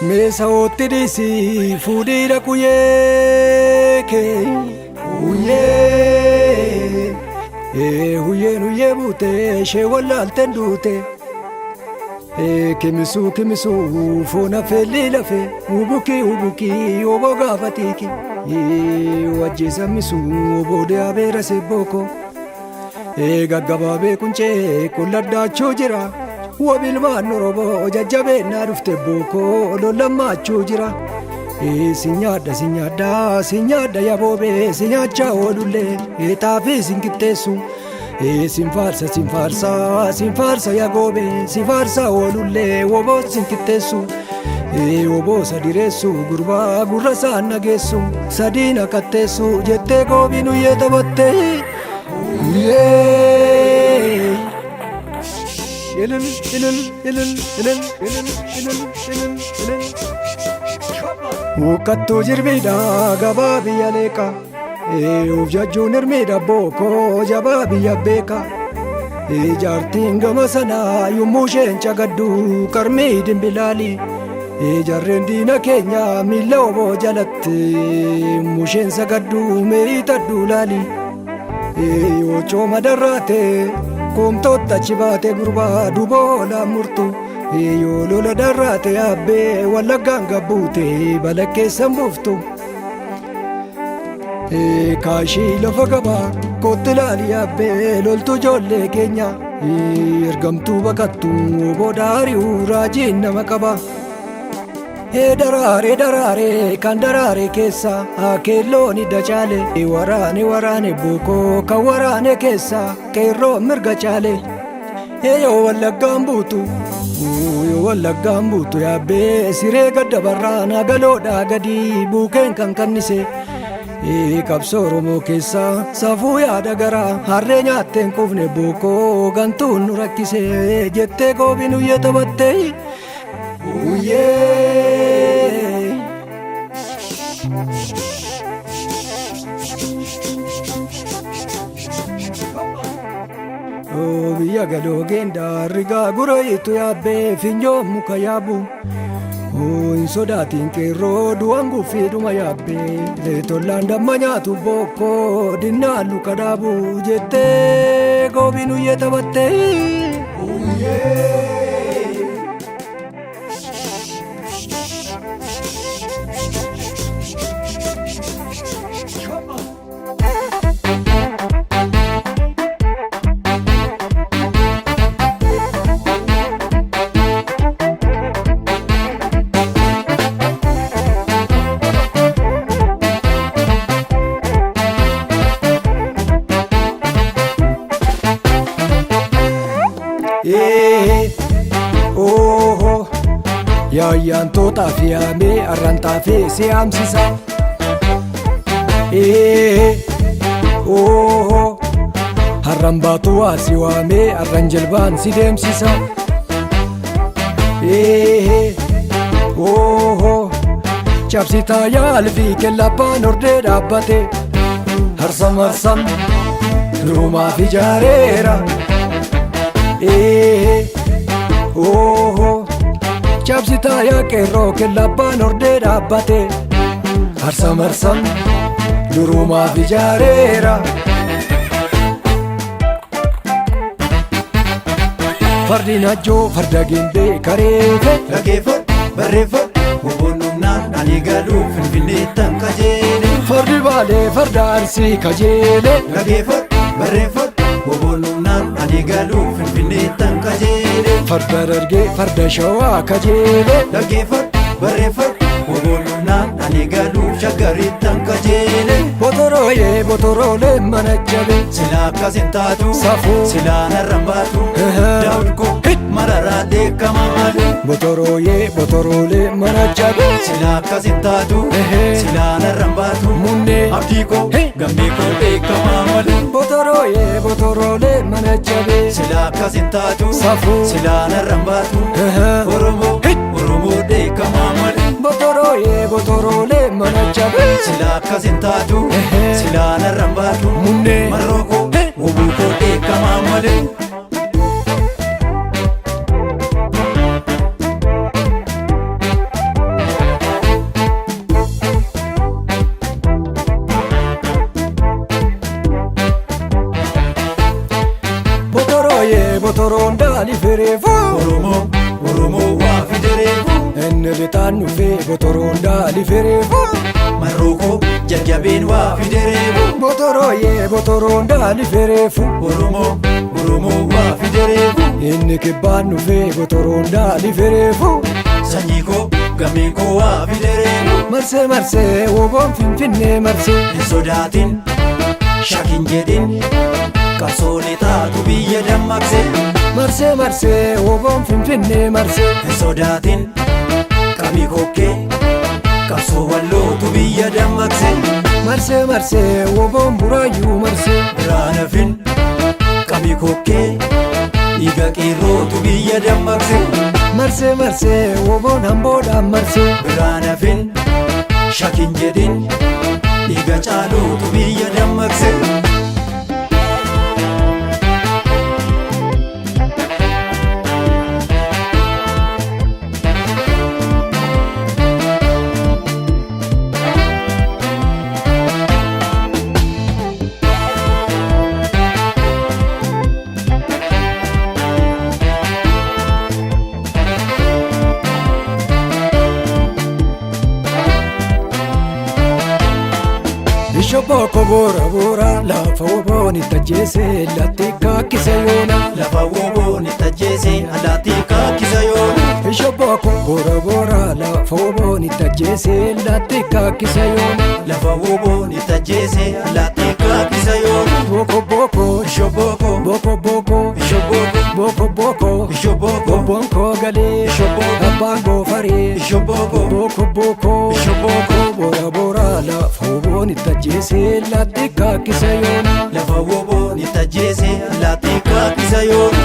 Mesa ottirisi fuudhira kuyyee huyyee buute ishee wallaalteen duute kimisu foona feelli lafe hubukii oboo gaafatiiki wajjisa misu oboodee abeera sebboko gaggabaabee quncee qulladdaachuu jira wabilmaan Oromoo jajjabeennaa dhufte bookoo lollammaachuu jira si nyaadda yaboobee si nyaachaa oolullee xaafii sin qixxeessu sin faarsa yagoobee si faarsa oolullee woboo sin qixxeessu woboo sadireessu gurbaa gurra isaan nageessu sadiin akkatteessu jettee goobiin uyyee taphatte Mukkattuu jirbiidha gabaa biyya leeqa of jajjuun hirmiidha bookoo jabaa biyya beeka jaartiin gama sanaa yommuu isheen cagaddu qarmii dimbilaali jarreen diina keenya miilla oboo jalatti musheen sagaddu meeyitaddu laali yoo cooma darraate koomtoota achi baate gurbaa duboola murtu yoo lola darraate yaabbee wallaggaan gabbuute balakkeessan buuftu kaashii lafa gabaa kootti laali yaabbee loltu ijoollee keenya ergamtuu baqattu booda ari'uu raajiin nama qaba daraare kan daraare keessa keelloon hidda caale waraane bookoo kan waraane keessa qeerroo mirga caale yoo wallaggaan buutu yaabbee siree gadda barraana galoodhaa gadi buukeen kan kannise qabsoo Oromoo keessa safuu yaada garaa harree nyaatteen qufne bookoo gantuun nu rakkise jettee goobiin uyyee taphatte biyya galoo geendaa rigaa gurayitu yaabbee finyoo muka yaabu hin sodaatiin qeerroo du'an guffiidhuma yaabbee tollaan damma nyaatu bookoo dinnaan luka dhaabu jettee goobiin uyyee taphatte yaayyaan tootaa fi yaamee arrantaa fi si haamsisa harran baatu waa si waamee arran jalbaan si deemsisa cabsitaa yaalfii kellabbaan hordee dhaabbate harsam durumaaf ijaareera cabsitaa yaa qeerroo kellabbaan hordee dhaabbate harsam durumaaf ijaareera fardi najjoo farda gindee kareefe dhageeffadhu barreeffadhu boboon humnaan ani galuu finfinneettan kajeele fardi baalee farda arsii kajeele dhageeffadhu barreeffadhu boboon humnaan ani galuu finfinneettan kajeele farda dargee farda shawaa kajeele dhageeffadhu barreeffadhu boboon humnaan ani galuu shaggariittan kajeele botoroolee mana jabe silaa akkas hin taatu safuu silaa narran baatu daawulkoo mararaa deekkamaa malu botoroolee mana jabe silaa akkas hin taatu silaa narran baatu munnee abdii koo gammee koo deekkamaa malu botoroolee mana jabe silaa akkas hin taatu safuu silaa narran baatu Oromoo deekkamaa malu botoroolee mana chabe Sila akkas hin taatu silaa narraan baatu Munnee marroo koo wobuu koo eekamaa malee. Botoroon daali fereefuu Oromoo waa fidereefuu inni bitaan dhufee botoroon daali fereefuu marroo koo jajjabeen waa fidereefuu botoroon daali fereefuu Oromoo waa fidereefuu inni kibbaan dhufee botoroon daali fereefuu sanyii koo gamee koo waa fidereefuu marsee woboon finfinnee marsee hin sodaatin shakin jedhin qabsoolee taatu biyya dammaqse marsee woboon finfinnee marsee hin sodaatin qabii kokkee qabsoo wallootu biyya dammaqse marsee woboon buraayyuu marsee biraan hafin qabii kokkee dhiiga qeerrootu biyya dammaqse marsee woboon hamboodhaan marsee biraan hafin shakin jedhin dhiiga caalootu biyya dammaqse. Shoboko bora lafa woboon itti ajjeese laatti kaakkisa yoona lafa woboon itti ajjeese laatti kaakkisa yoona Shoboko bora lafa woboon itti ajjeese laatti kaakkisa yoona lafa woboon itti ajjeese laatti kaakkisa yoona Boko Shoboko Shoboko Obboon koo galee abbaan goofaree Boko bora lafa woboon itti ajjeese laatti kaakkisa yoona lafa woboon itti ajjeese laatti kaakkisa yoona.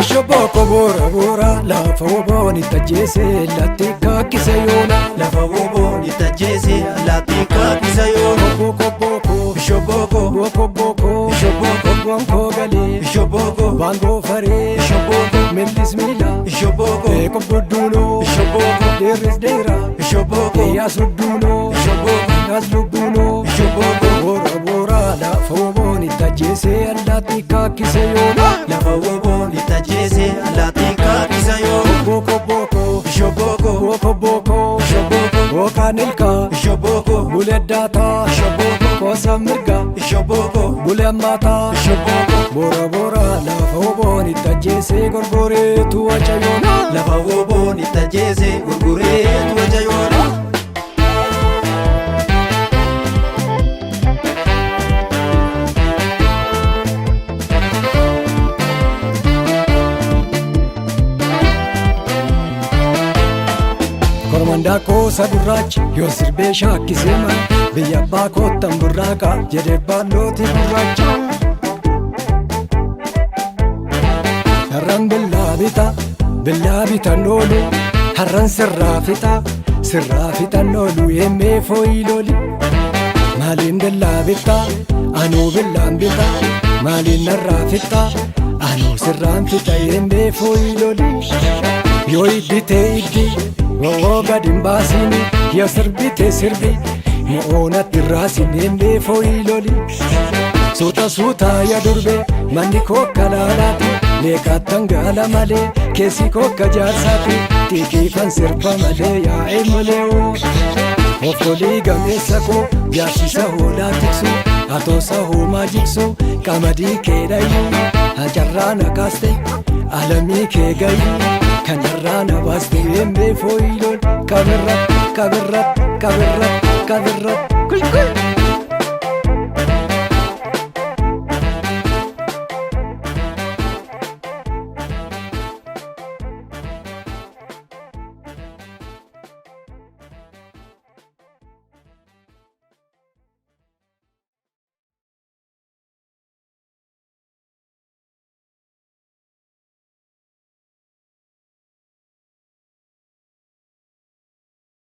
Shoboko bora lafa woboon itti ajjeese laatti kaakkisa yoona lafa woboon itti ajjeese laatti kaakkisa yoona. Shoboko Obboon koo galee abbaan goofaree millis miila eekof gudduunoo deerris deera eeyyaas lubbuunoo as lubbuunoo bora lafa woboon itti ajjeese laatti kaakkisa yoona lafa woboon itti ajjeese laatti kaakkisa yoona. Bookaan ilkaa bulee daataa koosa mirga bulee ammaataa bora lafa woboon itti ajjeese gorgoreetu waca yoona lafa woboon itti ajjeese gorgoreetu waca yoona. Kormandaa koosa gurraacha yoo sirbee shaakkisee maan biyya abbaa koottan burraaqa jedhee baallooti gurraacha. Har'aan billaa bitan oolu har'aan sirraa fitan oolu eemmee fooyi loli. Maaliin billaa bittaa anuu billaan bitaa maaliin narraa fixaa anuu sirraan fixa eemmee fooyi loli. Yoo idditee iddi Woo gadin baasini yoo sirbite sirbi mo'oonatti raasin eembee fooyi loli. Suuta yaa durbe manni kokka laalaati leekaattan gaala malee keessi kokka jaarsaati xixiifan sirba malee yaa'ee malee'oo. Ofkolii gameessa koo jaarsisa hoolaa tiksu atoosa hoomaa jiksu qamadii kee dhayyuu hajarraa nakaaste alamii kee gayyuu. Kanarraa na baaste eembee fooyi loli kabirra.